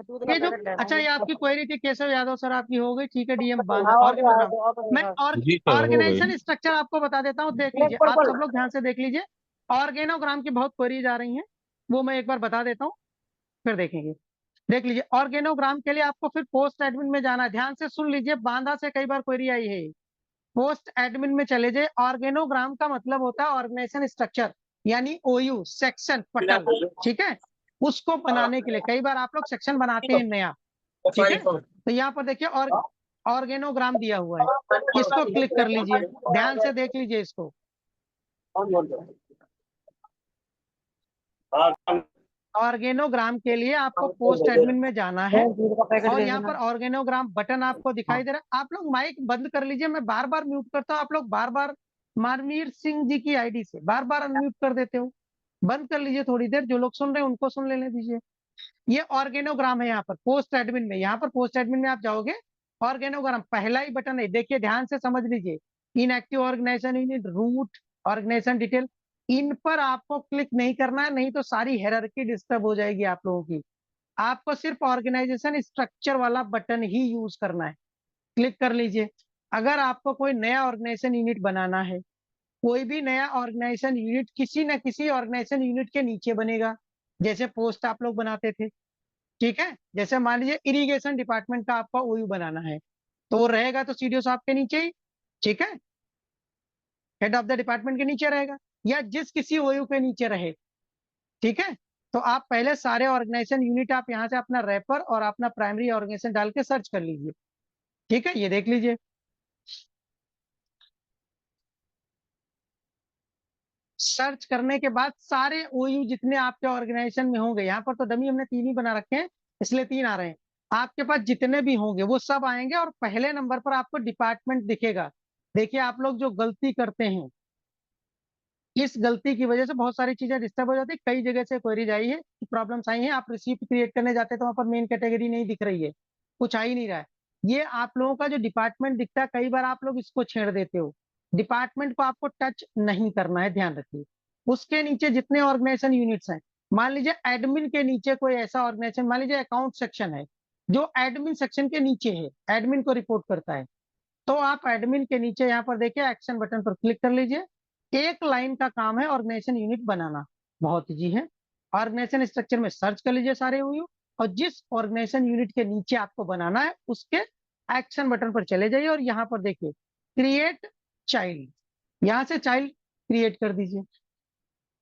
ये जो, अच्छा ये आपकी क्वेरी थी केशव यादव सर, आपकी हो गई, ठीक है, डीएम बांधा ऑर्गेनोग्राम। मैं जी सर, हो गई। ऑर्गेनाइजेशन स्ट्रक्चर आपको बता देता हूँ, देख लीजिए आप सब लोग ध्यान से देख लीजिए। ऑर्गेनोग्राम की बहुत क्वेरीज आ रही हैं, वो मैं एक बार बता देता हूँ, फिर देखेंगे। देख लीजिए, ऑर्गेनोग्राम के लिए आपको फिर पोस्ट एडमिन में जाना है, ध्यान से सुन लीजिए, बांधा से कई बार क्वेरी आई है। पोस्ट एडमिन में चले जाए। ऑर्गेनोग्राम का मतलब होता है ऑर्गेनाइजेशन स्ट्रक्चर, यानी ओयू सेक्शन पटल, ठीक है। उसको बनाने के लिए कई बार आप लोग सेक्शन बनाते हैं नया, ठीक है। तो यहाँ पर देखिए और ऑर्गेनोग्राम दिया हुआ है, इसको क्लिक कर लीजिए, ध्यान से देख लीजिए इसको। ऑर्गेनोग्राम के लिए आपको पोस्ट एडमिन में जाना है, और यहाँ पर ऑर्गेनोग्राम बटन आपको दिखाई दे रहा है। आप लोग माइक बंद कर लीजिए, मैं बार बार म्यूट करता हूँ, आप लोग बार बार मानवीर सिंह जी की आईडी से बार बार अनम्यूट कर देते हो। बंद कर लीजिए थोड़ी देर, जो लोग सुन रहे हैं उनको सुन लेने दीजिए। ये ऑर्गेनोग्राम है यहाँ पर पोस्ट एडमिन में, यहाँ पर पोस्ट एडमिन में आप जाओगे, ऑर्गेनोग्राम पहला ही बटन है, देखिए ध्यान से समझ लीजिए। Inactive organisation unit, root, organisation detail, इन पर आपको क्लिक नहीं करना है, नहीं तो सारी हायरार्की डिस्टर्ब हो जाएगी आप लोगों की। आपको सिर्फ ऑर्गेनाइजेशन स्ट्रक्चर वाला बटन ही यूज करना है, क्लिक कर लीजिए। अगर आपको कोई नया ऑर्गेनाइजेशन यूनिट बनाना है, कोई भी नया ऑर्गेनाइजेशन यूनिट किसी न किसी ऑर्गेनाइजेशन यूनिट के नीचे बनेगा, जैसे पोस्ट आप लोग बनाते थे, ठीक है। जैसे मान लीजिए इरिगेशन डिपार्टमेंट का आपका ओयू बनाना है, तो वो रहेगा तो सीडीओ साहब के नीचे ही, ठीक है, हेड ऑफ द डिपार्टमेंट के नीचे रहेगा, या जिस किसी ओयू के नीचे रहे, ठीक है। तो आप पहले सारे ऑर्गेनाइजेशन यूनिट आप यहाँ से अपना रैपर और अपना प्राइमरी ऑर्गेनाइजेशन डाल के सर्च कर लीजिए, ठीक है, ये देख लीजिए। सर्च करने के बाद सारे ओयू जितने आपके ऑर्गेनाइजेशन में होंगे, यहाँ पर तो डमी हमने 3 ही बना रखे हैं, इसलिए 3 आ रहे हैं, आपके पास जितने भी होंगे वो सब आएंगे, और पहले नंबर पर आपको डिपार्टमेंट दिखेगा। देखिए आप लोग जो गलती करते हैं, इस गलती की वजह से बहुत सारी चीजें डिस्टर्ब हो जाती है, कई जगह से क्वेरीज आई है, प्रॉब्लम्स आई हैं, आप रिसीप्ट क्रिएट करने जाते हैं तो वहां पर मेन कैटेगरी नहीं दिख रही है, कुछ आ ही नहीं रहा है। ये आप लोगों का जो डिपार्टमेंट दिखता है, कई बार आप लोग इसको छेड़ देते हो, डिपार्टमेंट को आपको टच नहीं करना है, ध्यान रखिए। उसके नीचे जितने ऑर्गेनाइजेशन यूनिट्स हैं, मान लीजिए एडमिन के नीचे कोई ऐसा ऑर्गेनाइजेशन, मान लीजिए अकाउंट सेक्शन है, जो एडमिन सेक्शन के नीचे है, एडमिन को रिपोर्ट करता है, तो आप एडमिन के नीचे यहाँ पर देखिए एक्शन बटन पर क्लिक कर लीजिए। एक लाइन का काम है ऑर्गेनाइजेशन यूनिट बनाना, बहुत इजी है। ऑर्गेनाइजेशन स्ट्रक्चर में सर्च कर लीजिए सारे ओयू, और जिस ऑर्गेनाइजेशन यूनिट के नीचे आपको बनाना है उसके एक्शन बटन पर चले जाइए, और यहाँ पर देखिए क्रिएट चाइल्ड, यहाँ से चाइल्ड क्रिएट कर दीजिए।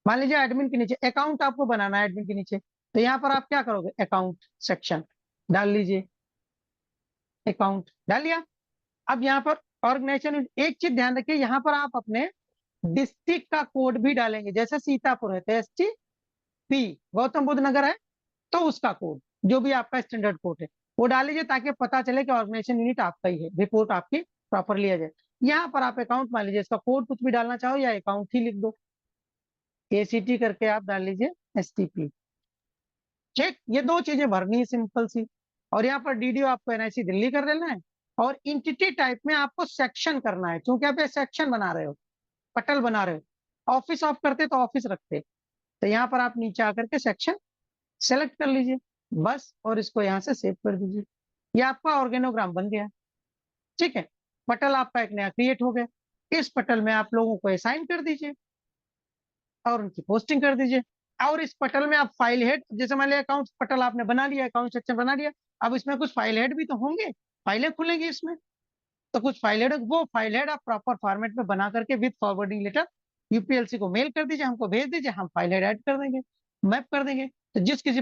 मान लीजिए एडमिन के नीचे अकाउंट आपको बनाना है, एडमिन के नीचे, तो यहाँ पर आप क्या करोगे, अकाउंट सेक्शन डाल लीजिए, अकाउंट डाल लिया। अब यहाँ पर ऑर्गेनाइजेशन, एक चीज ध्यान रखिए, यहाँ पर आप अपने डिस्ट्रिक्ट का कोड भी डालेंगे, जैसे सीतापुर है तो STP, गौतम बुद्ध नगर है तो उसका कोड, जो भी आपका स्टैंडर्ड कोड है वो डाल लीजिए, ताकि पता चले कि ऑर्गेनाइजेशन यूनिट आपका ही है, रिपोर्ट आपकी प्रॉपर लिया जाए। यहाँ पर आप अकाउंट मान लीजिए, इसका कोड कुछ भी डालना चाहो या अकाउंट ही लिख दो, ACT करके आप डाल लीजिए STP, ठीक। ये 2 चीजें भरनी है सिंपल सी। और यहाँ पर DDO आपको NIC दिल्ली कर देना है, और इंटिटी टाइप में आपको सेक्शन करना है, क्योंकि आप ये सेक्शन बना रहे हो, पटल बना रहे हो। ऑफिस ऑफ करते तो ऑफिस रखते, तो यहाँ पर आप नीचे आकर के सेक्शन सेलेक्ट कर लीजिए बस, और इसको यहाँ से सेव कर दीजिए। ये आपका ऑर्गेनोग्राम बन गया, ठीक है। पटल आपका एक नया क्रिएट हो गया, इस पटल में आप लोगों को असाइन कर दीजिए और उनकी पोस्टिंग कर दीजिए। और इस पटल में आप फाइल हेड, जैसे मान लिया अकाउंट पटल आपने बना लिया, अकाउंट सेक्शन बना लिया, अब इसमें कुछ फाइल हेड भी तो होंगे, फाइलें खुलेंगी इसमें, तो कुछ फाइल हेड, वो फाइल हेड आप प्रॉपर फॉर्मेट में बना करके विद फॉरवर्डिंग लेटर UPLC को मेल कर दीजिए, हमको भेज दीजिए, हम फाइल हेड ऐड कर देंगे, मैप कर देंगे, तो जिस किसी